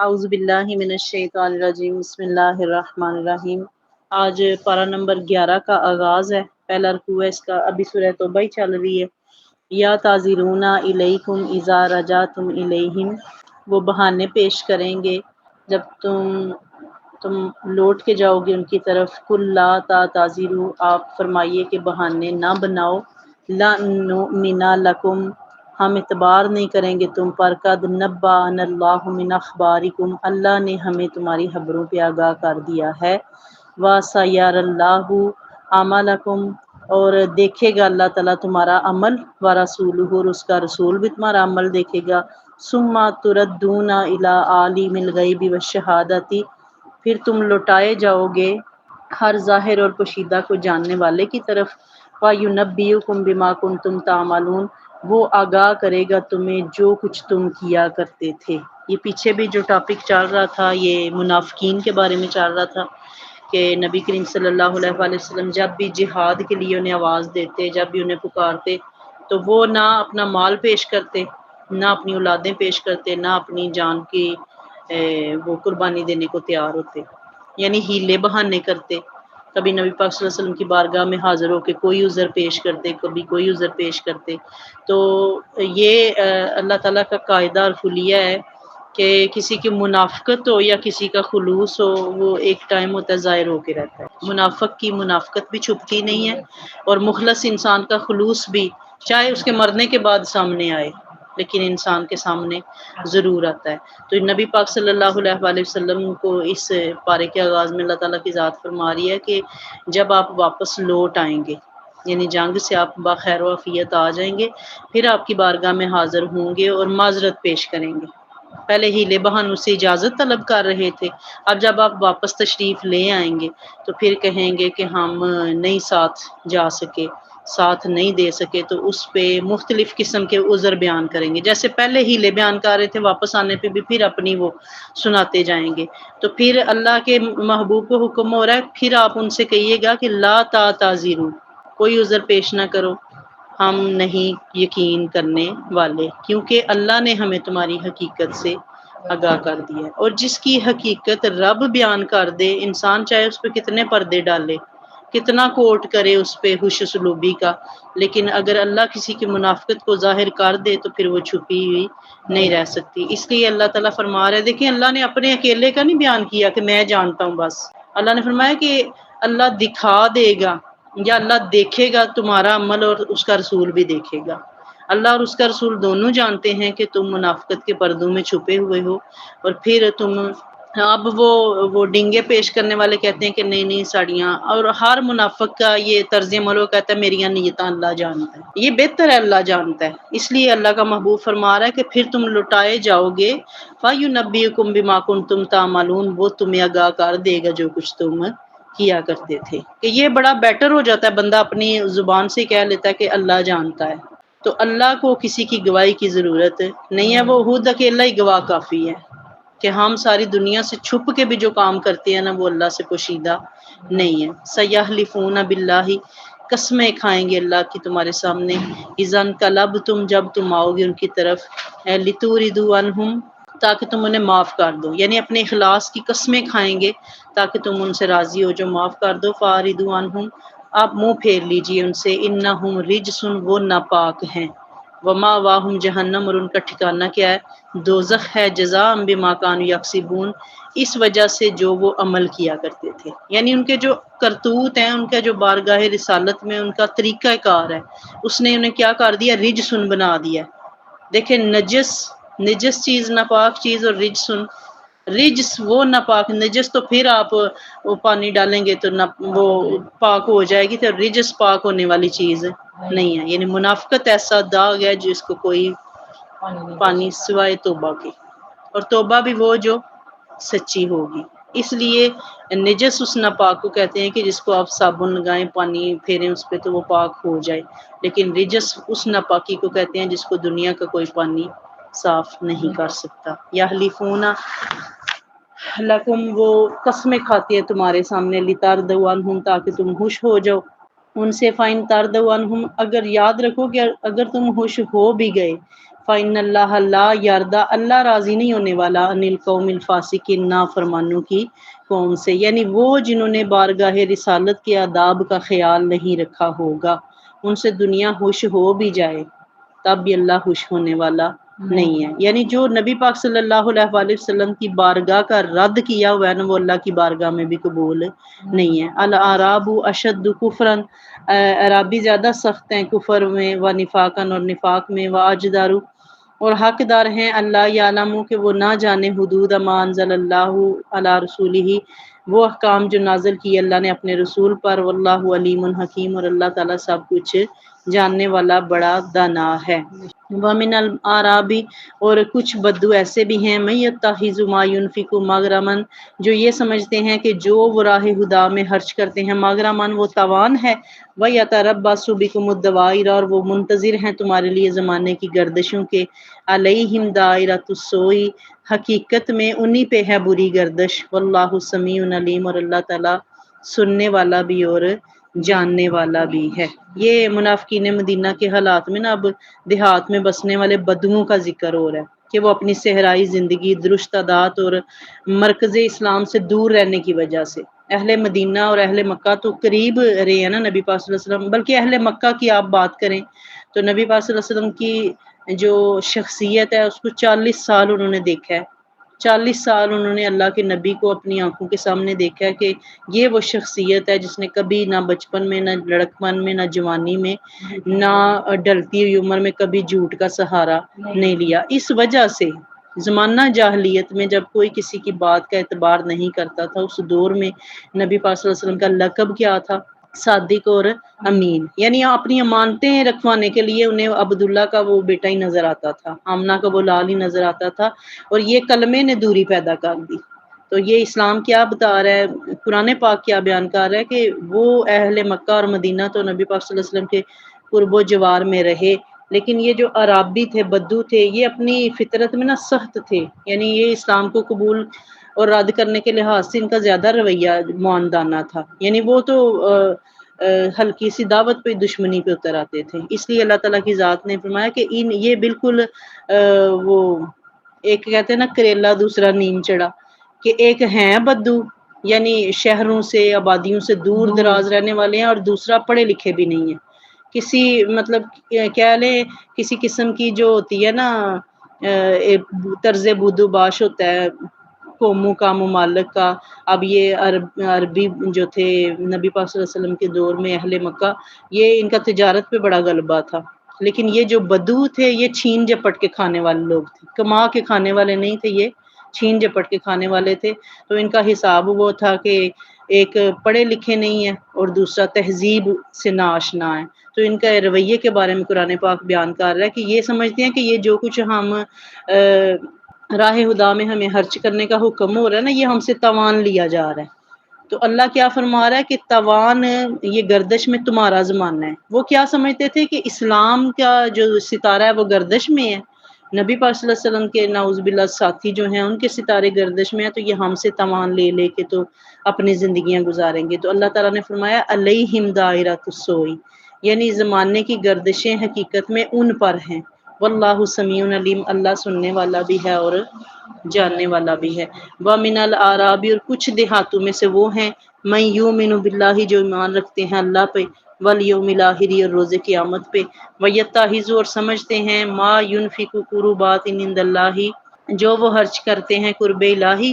اعوذ باللہ من الشیطان الرجیم بسم اللہ الرحمن الرحیم۔ آج پارہ نمبر 11 کا آغاز ہے، پہلا رکوع ہے اس کا، ابھی سورہ توبہ ہی چل رہی ہے۔ یا تعذرون الیکم اذا رجعتم الیہم، وہ بہانے پیش کریں گے جب تم لوٹ کے جاؤ گے ان کی طرف۔ قل لا تعتذروا، آپ فرمائیے کہ بہانے نہ بناؤ۔ لا نؤمن لکم، ہم اعتبار نہیں کریں گے تم پر۔ قد نبأنا اللہ من اخبارکم، اللہ نے ہمیں تمہاری خبروں پہ آگاہ کر دیا ہے۔ وَسَيَرَى اللَّهُ عَمَلَكُمْ، اور دیکھے گا اللہ تعالیٰ تمہارا عمل۔ وَرَسُولُهُ، اور اس کا رسول بھی تمہارا عمل دیکھے گا۔ ثُمَّ تُرَدُّونَ إِلَىٰ عَالِمِ الْغَيْبِ وَالشَّهَادَةِ، پھر تم لوٹائے جاؤ گے ہر ظاہر اور پوشیدہ کو جاننے والے کی طرف۔ وَيُنَبِّئُكُم بِمَا كُنتُمْ تَعْمَلُونَ، وہ آگاہ کرے گا تمہیں جو کچھ تم کیا کرتے تھے۔ یہ پیچھے بھی جو ٹاپک چل رہا تھا یہ منافقین کے بارے میں چل رہا تھا کہ نبی کریم صلی اللہ علیہ وآلہ وسلم جب بھی جہاد کے لیے انہیں آواز دیتے، جب بھی انہیں پکارتے، تو وہ نہ اپنا مال پیش کرتے، نہ اپنی اولادیں پیش کرتے، نہ اپنی جان کی وہ قربانی دینے کو تیار ہوتے، یعنی ہیلے بہانے کرتے۔ کبھی نبی پاک صلی اللہ علیہ وسلم کی بارگاہ میں حاضر ہو کے کوئی عذر پیش کرتے، کبھی کوئی عذر پیش کرتے۔ تو یہ اللہ تعالیٰ کا قاعدہ اور خلیہ ہے کہ کسی کی منافقت ہو یا کسی کا خلوص ہو، وہ ایک ٹائم ہوتا ہے ظاہر ہو کے رہتا ہے۔ منافق کی منافقت بھی چھپتی نہیں ہے، اور مخلص انسان کا خلوص بھی چاہے اس کے مرنے کے بعد سامنے آئے لیکن انسان کے سامنے ضرور آتا ہے۔ تو نبی پاک صلی اللہ علیہ وآلہ وسلم کو اس پارے کے آغاز میں اللہ تعالیٰ کی ذات فرما رہی ہے کہ جب آپ واپس لوٹ آئیں گے، یعنی جنگ سے آپ بخیر و عافیت آ جائیں گے، پھر آپ کی بارگاہ میں حاضر ہوں گے اور معذرت پیش کریں گے۔ پہلے ہیلے بہانوں سے اجازت طلب کر رہے تھے، اب جب آپ واپس تشریف لے آئیں گے تو پھر کہیں گے کہ ہم نہیں ساتھ جا سکے، ساتھ نہیں دے سکے، تو اس پہ مختلف قسم کے عذر بیان کریں گے۔ جیسے پہلے ہیلے بیان کر رہے تھے، واپس آنے پہ بھی پھر اپنی وہ سناتے جائیں گے۔ تو پھر اللہ کے محبوب کو حکم ہو رہا ہے، پھر آپ ان سے کہیے گا کہ لا تعتذروا، کوئی عذر پیش نہ کرو، ہم نہیں یقین کرنے والے، کیونکہ اللہ نے ہمیں تمہاری حقیقت سے آگاہ کر دیا ہے۔ اور جس کی حقیقت رب بیان کر دے، انسان چاہے اس پہ کتنے پردے ڈالے، کتنا کوٹ کرے اس پہ خوش اسلوبی کا، لیکن اگر اللہ کسی کی منافقت کو ظاہر کر دے تو پھر وہ چھپی ہوئی نہیں رہ سکتی۔ اس لیے اللہ تعالیٰ فرما رہے، دیکھیں اللہ نے اپنے اکیلے کا نہیں بیان کیا کہ میں جانتا ہوں بس، اللہ نے فرمایا کہ اللہ دکھا دے گا یا اللہ دیکھے گا تمہارا عمل، اور اس کا رسول بھی دیکھے گا۔ اللہ اور اس کا رسول دونوں جانتے ہیں کہ تم منافقت کے پردوں میں چھپے ہوئے ہو، اور پھر تم اب وہ ڈنگے پیش کرنے والے کہتے ہیں کہ نہیں ساڑیاں، اور ہر منافق کا یہ طرز عمل وہ کہتا ہے میریاں نیتاں اللہ جانتا ہے، یہ بہتر ہے اللہ جانتا ہے۔ اس لیے اللہ کا محبوب فرما رہا ہے کہ پھر تم لٹائے جاؤ گے، فَيُنَبِّئُكُم بِمَا كُنتُمْ تَعْمَلُونَ، وہ تمہیں آگاہ کر دے گا جو کچھ تم کیا کرتے تھے۔ کہ یہ بڑا بیٹر ہو جاتا ہے، بندہ اپنی زبان سے کہہ لیتا ہے کہ اللہ جانتا ہے، تو اللہ کو کسی کی گواہی کی ضرورت نہیں ہے، وہ خود اکیلا ہی گواہ کافی ہے کہ ہم ساری دنیا سے چھپ کے بھی جو کام کرتے ہیں نا وہ اللہ سے پوشیدہ نہیں ہے۔ سَيَحْلِفُونَ بِاللَّهِ، قسمیں کھائیں گے اللہ کی تمہارے سامنے، اِذَا انقلبتم، جب تم آؤ گے ان کی طرف، لِتُورِدُوا عَنْهُمْ، تاکہ تم انہیں معاف کر دو، یعنی اپنے اخلاص کی قسمیں کھائیں گے تاکہ تم ان سے راضی ہو جو معاف کر دو۔ فَأَعْرِضُوا عَنْهُمْ، آپ منہ پھیر لیجئے ان سے، اِنَّهُمْ رِجْسٌ، وہ ناپاک ہیں، وَمَأْوَاهُمْ جہنم، اور ان کا ٹھکانہ کیا ہے؟ دوزخ ہے، جزاء بما كانوا يكسبون، اس وجہ سے جو وہ عمل کیا کرتے تھے، یعنی ان کے جو کرتوت ہیں، ان کا جو بارگاہ رسالت میں ان کا طریقہ کار ہے، اس نے انہیں کیا کر دیا؟ رجسن بنا دیا۔ دیکھیں نجس چیز، ناپاک چیز، اور رجس وہ ناپاک، نجس تو پھر آپ وہ پانی ڈالیں گے تو وہ پاک ہو جائے گی، تو رجس پاک ہونے والی چیز نہیں ہے۔ یعنی منافقت ایسا داغ ہے جس کو کوئی پانی سوائے توبہ کے، اور توبہ بھی وہ جو سچی ہوگی۔ اس لیے نجس اس ناپاک کو کہتے ہیں کہ جس کو آپ صابن لگائیں، پانی پھیریں اس پہ تو وہ پاک ہو جائے، لیکن رجس اس ناپاکی کو کہتے ہیں جس کو دنیا کا کوئی پانی صاف نہیں کر سکتا۔ یحلفون لکم، وہ قسمیں کھاتی ہے تمہارے سامنے، لتردوا عنہم، تاکہ تم خوش ہو جاؤ ان سے، فائن تردوا عنہم، اگر یاد رکھو کہ اگر تم خوش ہو بھی گئے، فَإِنَّ اللَّهَ لَا يَرْضَىٰ، اللہ راضی نہیں ہونے والا عَنِ الْقَوْمِ الْفَاسِقِينَ، نافرمانوں کی قوم سے، یعنی وہ جنہوں نے بارگاہ رسالت کے آداب کا خیال نہیں رکھا ہوگا، ان سے دنیا خوش ہو بھی جائے تب بھی اللہ خوش ہونے والا نہیں ہے۔ یعنی جو نبی پاک صلی اللہ علیہ وآلہ وسلم کی بارگاہ کا رد کیا ہوا ہے نا، وہ اللہ کی بارگاہ میں بھی قبول نہیں ہے۔ الاعراب اشد کفرا، عرابی زیادہ سخت ہیں کفر میں، و نفاقن، اور نفاق میں، و اجدارو، اور حقدار ہیں اللہ یعلمو کہ وہ نہ جانے، حدود ما انزل اللہ علی رسولہ، وہ احکام جو نازل کی اللہ نے اپنے رسول پر، واللہ علیم حکیم، اور اللہ تعالیٰ سب کچھ جاننے والا بڑا دانا ہے۔ وَمِنَ الْأَعْرَابِ، اور کچھ بدو ایسے بھی ہیں، مَن يَتَّخِذُ مَا يُنْفِقُ مَغْرَمًا، جو یہ سمجھتے ہیں کہ جو وہ راہ خدا میں خرچ کرتے ہیں، مغرمن وہ تاوان ہے، وَيَتَرَبَّصُ بِكُمُ الدَّوَائِرَ، اور وہ منتظر ہیں تمہارے لیے زمانے کی گردشوں کے، عَلَيْهِمْ دَائِرَةُ السَّوْءِ، حقیقت میں انہی پہ ہے بری گردش، واللہ سمیع علیم، اور اللہ تعالیٰ سننے والا بھی اور جاننے والا بھی ہے۔ یہ منافقین مدینہ کے حالات میں نا اب دیہات میں بسنے والے بدوؤں کا ذکر ہو رہا ہے کہ وہ اپنی صحرائی زندگی، درست عادات اور مرکز اسلام سے دور رہنے کی وجہ سے، اہل مدینہ اور اہل مکہ تو قریب رہے ہیں نا نبی پاک صلی اللہ علیہ وسلم، بلکہ اہل مکہ کی آپ بات کریں تو نبی پاک صلی اللہ علیہ وسلم کی جو شخصیت ہے اس کو 40 سال انہوں نے دیکھا ہے، 40 سال انہوں نے اللہ کے نبی کو اپنی آنکھوں کے سامنے دیکھا ہے کہ یہ وہ شخصیت ہے جس نے کبھی نہ بچپن میں، نہ لڑکپن میں، نہ جوانی میں، نہ ڈھلتی ہوئی عمر میں کبھی جھوٹ کا سہارا نہیں لیا۔ اس وجہ سے زمانہ جاہلیت میں جب کوئی کسی کی بات کا اعتبار نہیں کرتا تھا، اس دور میں نبی پاک صلی اللہ علیہ وسلم کا لقب کیا تھا؟ صادق اور امین، یعنی اپنی امانتیں رکھوانے کے لیے انہیں عبداللہ کا وہ بیٹا ہی نظر آتا تھا، آمنہ کا وہ لال ہی نظر آتا تھا، اور یہ کلمے نے دوری پیدا کر دی۔ تو یہ اسلام کیا بتا رہا ہے، قرآن پاک کیا بیان کر رہا ہے کہ وہ اہل مکہ اور مدینہ تو نبی پاک صلی اللہ علیہ وسلم کے قرب و جوار میں رہے، لیکن یہ جو عرابی تھے، بدو تھے، یہ اپنی فطرت میں نا سخت تھے، یعنی یہ اسلام کو قبول اور رد کرنے کے لحاظ سے ان کا زیادہ رویہ معاندانہ تھا، یعنی وہ تو ہلکی سی دعوت پہ دشمنی پہ اتر آتے تھے۔ اس لیے اللہ تعالیٰ کی ذات نے فرمایا کہ یہ بالکل وہ ایک کہتے ہیں نا کریلا دوسرا نیم چڑھا، کہ ایک ہیں بدو یعنی شہروں سے، آبادیوں سے دور دراز رہنے والے ہیں، اور دوسرا پڑھے لکھے بھی نہیں ہیں، کسی مطلب کہہ لیں کسی قسم کی جو ہوتی ہے نا طرز بودو باش ہوتا ہے قوموں کا، ممالک کا۔ اب یہ عربی جو تھے نبی پاک صلی اللہ علیہ وسلم کے دور میں اہل مکہ، یہ ان کا تجارت پہ بڑا غلبہ تھا، لیکن یہ جو بدو تھے یہ چھین جپٹ کے کھانے والے لوگ تھے، کما کے کھانے والے نہیں تھے، یہ چھین جپٹ کے کھانے والے تھے۔ تو ان کا حساب وہ تھا کہ ایک پڑھے لکھے نہیں ہیں اور دوسرا تہذیب سے ناآشنا ہے۔ تو ان کا رویے کے بارے میں قرآن پاک بیان کر رہا ہے کہ یہ سمجھتے ہیں کہ یہ جو کچھ ہم راہ خدا میں ہمیں خرچ کرنے کا حکم ہو رہا ہے نا، یہ ہم سے تاوان لیا جا رہا ہے۔ تو اللہ کیا فرما رہا ہے کہ تاوان، یہ گردش میں تمہارا زمانہ ہے۔ وہ کیا سمجھتے تھے کہ اسلام کا جو ستارہ ہے وہ گردش میں ہے، نبی پاک صلی اللہ علیہ وسلم کے نعوذ باللہ ساتھی جو ہیں ان کے ستارے گردش میں ہیں، تو یہ ہم سے تاوان لے لے کے تو اپنی زندگیاں گزاریں گے۔ تو اللہ تعالیٰ نے فرمایا علیہم دائرۃ السوء، یعنی زمانے کی گردشیں حقیقت میں ان پر ہیں، واللہ سمیع علیم، اللہ سننے والا بھی ہے اور جاننے والا بھی ہے۔ وَمِنَ الْأَعْرَابِ، اور کچھ دیہاتوں میں سے وہ ہیں، مَن یُؤْمِنُ بِاللَّهِ، جو ایمان رکھتے ہیں اللہ پہ، وَالْیَوْمِ الْآخِرِ، اور روز قیامت پہ، وَیَتَّخِذُ، اور سمجھتے ہیں، مَا يُنْفِقُ قُرُبَاتٍ عِندَ اللَّهِ، جو وہ خرچ کرتے ہیں قرب الہی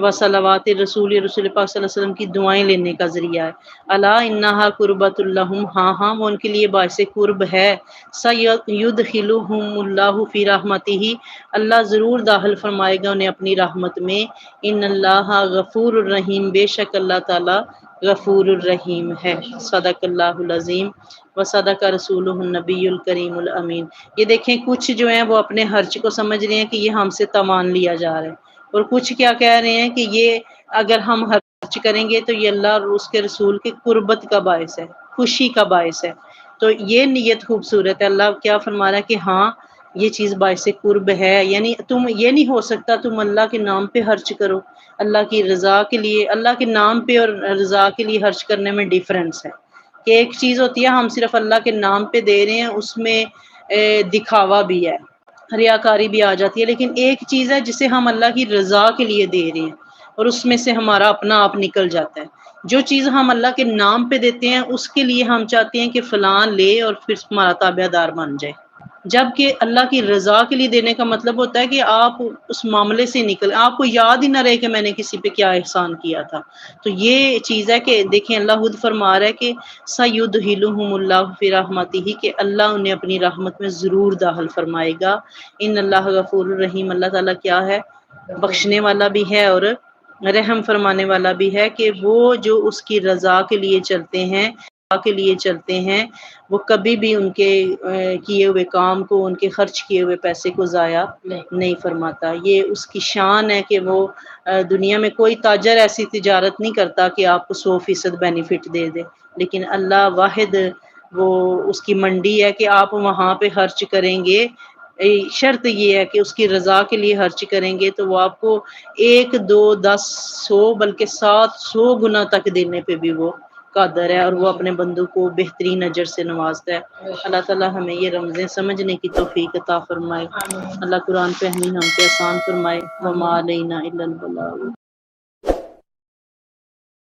وصلوات رسول، رسول پاک صلی اللہ علیہ وسلم کی دعائیں لینے کا ذریعہ ہے، الا انہا قربۃ لہم، ہاں ہاں وہ ان کے لیے باعث قرب ہے، سیدخلہم اللہ فی رحمتہ، اللہ ضرور داخل فرمائے گا انہیں اپنی رحمت میں، ان اللہ غفور الرحیم، بے شک اللہ تعالی غفور الرحیم ہے۔ صدق اللہ العظیم و صدق رسولہ النبی الکریم الامین۔ یہ دیکھیں کچھ جو ہیں وہ اپنے خرچ کو سمجھ رہے ہیں کہ یہ ہم سے تاوان لیا جا رہا ہے، اور کچھ کیا کہہ رہے ہیں کہ یہ اگر ہم خرچ کریں گے تو یہ اللہ اور اس کے رسول کی قربت کا باعث ہے، خوشی کا باعث ہے۔ تو یہ نیت خوبصورت ہے۔ اللہ کیا فرما رہا ہے کہ ہاں یہ چیز باعث قرب ہے، یعنی تم یہ نہیں ہو سکتا تم اللہ کے نام پہ خرچ کرو، اللہ کی رضا کے لیے، اللہ کے نام پہ اور رضا کے لیے خرچ کرنے میں ڈیفرنس ہے، کہ ایک چیز ہوتی ہے ہم صرف اللہ کے نام پہ دے رہے ہیں، اس میں دکھاوا بھی ہے، ریاکاری بھی آ جاتی ہے، لیکن ایک چیز ہے جسے ہم اللہ کی رضا کے لیے دے رہے ہیں اور اس میں سے ہمارا اپنا آپ نکل جاتا ہے۔ جو چیز ہم اللہ کے نام پہ دیتے ہیں اس کے لیے ہم چاہتے ہیں کہ فلاں لے اور پھر ہمارا تابع دار بن جائے، جبکہ اللہ کی رضا کے لیے دینے کا مطلب ہوتا ہے کہ آپ اس معاملے سے نکل، آپ کو یاد ہی نہ رہے کہ میں نے کسی پہ کیا احسان کیا تھا۔ تو یہ چیز ہے کہ دیکھیں اللہ خود فرما رہا ہے کہ سَيُدْخِلُهُمُ اللَّهُ فِي رَحْمَتِهِ، کہ اللہ انہیں اپنی رحمت میں ضرور داخل فرمائے گا۔ ان اللہ غفور الرحیم، اللہ تعالیٰ کیا ہے؟ بخشنے والا بھی ہے اور رحم فرمانے والا بھی ہے، کہ وہ جو اس کی رضا کے لیے چلتے ہیں، کے لیے چلتے ہیں، وہ کبھی بھی ان کے کیے ہوئے کام کو، ان کے خرچ کیے ہوئے پیسے کو ضائع نہیں فرماتا۔ یہ اس کی شان ہے کہ وہ دنیا میں کوئی تاجر ایسی تجارت نہیں کرتا کہ آپ کو 100% بینیفٹ دے دے، لیکن اللہ واحد وہ اس کی منڈی ہے کہ آپ وہاں پہ خرچ کریں گے، شرط یہ ہے کہ اس کی رضا کے لیے خرچ کریں گے تو وہ آپ کو 1 2 10 100 بلکہ 700 گنا تک دینے پہ بھی وہ قادر ہے، اور وہ اپنے بندوں کو بہترین اجر سے نوازتا ہے۔ اللہ تعالیٰ ہمیں یہ رمزیں سمجھنے کی توفیق عطا فرمائے، اللہ قرآن فہمی ہم پہ آسان فرمائے۔ وما علینا الا البلاغ۔